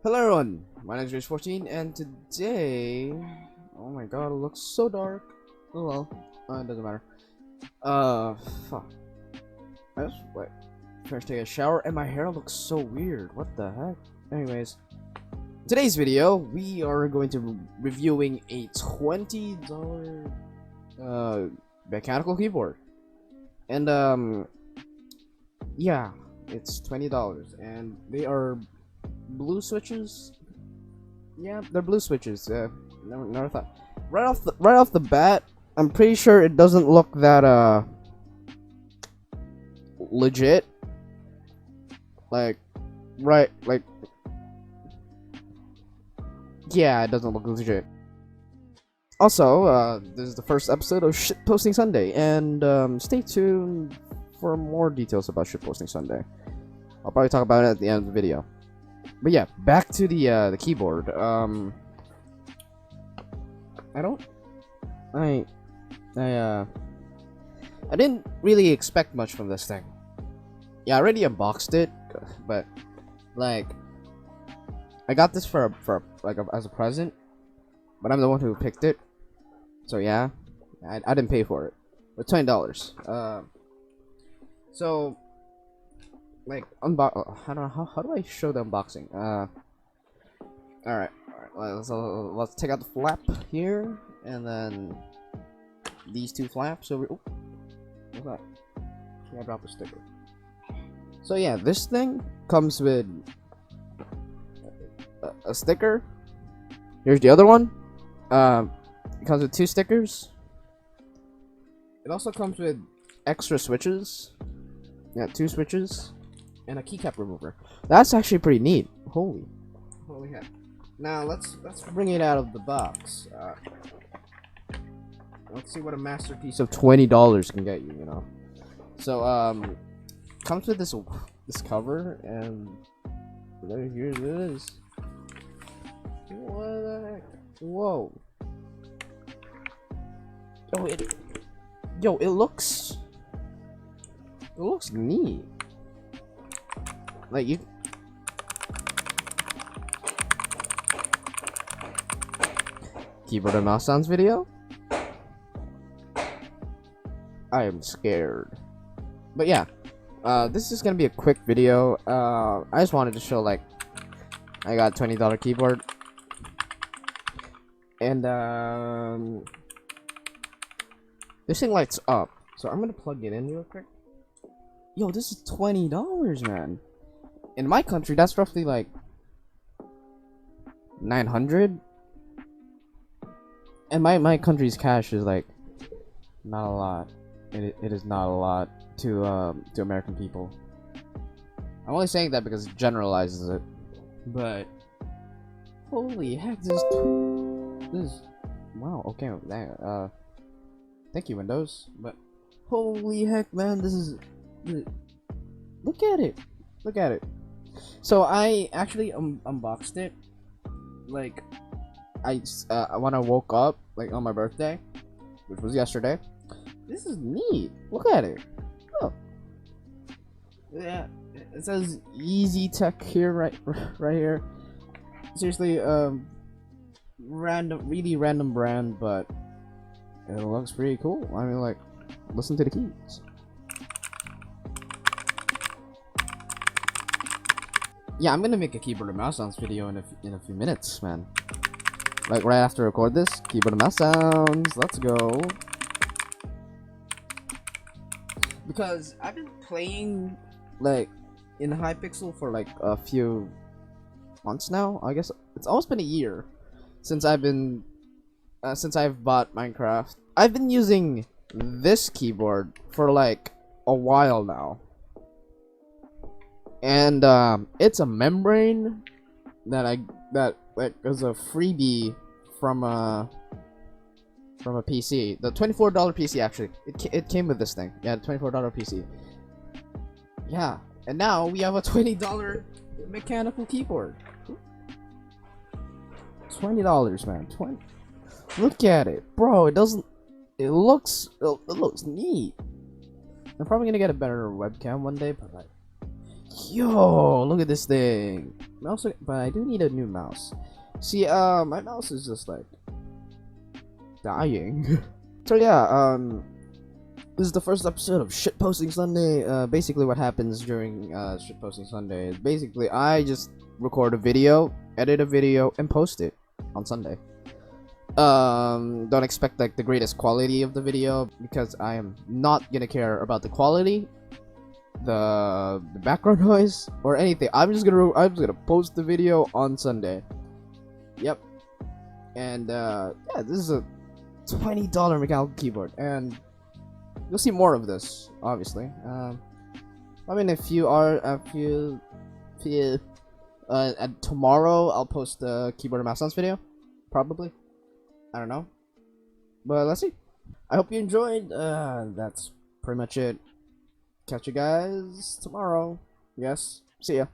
Hello everyone, my name is 14 and today, oh my god, it looks so dark. Oh well, it doesn't matter. Fuck. I just, wait, first take a shower and my hair looks so weird, what the heck? Anyways, today's video, we are going to be reviewing a $20, mechanical keyboard. And, yeah, it's $20 and they are blue switches. Yeah, they're blue switches. Never thought. Right off the bat, I'm pretty sure it doesn't look that legit. Like, yeah, it doesn't look legit. Also, this is the first episode of Shitposting Sunday, and stay tuned for more details about Shitposting Sunday. I'll probably talk about it at the end of the video. But yeah, back to the keyboard. I didn't really expect much from this thing. Yeah, I already unboxed it, but like, I got this for as a present, but I'm the one who picked it. So yeah, I didn't pay for it. But $20. So. Like how do I show the unboxing? Alright, let's take out the flap here, and then these two flaps over. Oh, what's that? Can I drop a sticker? So yeah, this thing comes with a sticker. Here's the other one. It comes with two stickers. It also comes with extra switches. Yeah, two switches. And a keycap remover. That's actually pretty neat. Holy heck! Now let's bring it out of the box. Let's see what a masterpiece of $20 can get you. You know. So comes with this cover, and here it is. What the heck? Whoa! It looks neat. Like you keyboard and mouse sounds video. I am scared. But yeah, this is gonna be a quick video. I just wanted to show, like, I got $20 keyboard, and this thing lights up. So I'm gonna plug it in real quick. Yo, this is $20, man. In my country, that's roughly like 900, and my country's cash is like not a lot. It is not a lot to American people. I'm only saying that because it generalizes it, but holy heck, this wow. Okay, thank you, Windows. But holy heck, man, look at it. Look at it. So I actually unboxed it, like, when I woke up, like, on my birthday, which was yesterday. This is neat. Look at it. Oh, yeah. It says Easy Tech here, right here. Seriously, really random brand, but it looks pretty cool. I mean, like, listen to the keys. Yeah, I'm gonna make a keyboard and mouse sounds video in a few minutes, man. Like right after I record this, keyboard and mouse sounds. Let's go. Because I've been playing, like, in Hypixel for like a few months now. I guess it's almost been a year since I've bought Minecraft. I've been using this keyboard for like a while now. And it's a membrane that was a freebie from a PC. The $24 PC, actually. It came with this thing. Yeah, the $24 PC. Yeah, and now we have a $20 mechanical keyboard. $20, man. Look at it, bro. It looks neat. I'm probably gonna get a better webcam one day, but like, Yo, look at this thing. Mouse, but I do need a new mouse. See, my mouse is just like dying. So yeah, this is the first episode of Shitposting Sunday. Basically what happens during Shitposting Sunday is basically I just record a video, edit a video, and post it on Sunday. Don't expect like the greatest quality of the video because I am not gonna care about the quality, the background noise, or anything. I'm just gonna post the video on Sunday. Yep. And yeah, this is a $20 mechanical keyboard, and you'll see more of this, obviously. I mean, if you are, tomorrow I'll post the keyboard and mouse sounds video, probably. I don't know, but let's see. I hope you enjoyed. That's pretty much it. Catch you guys tomorrow. Yes. See ya.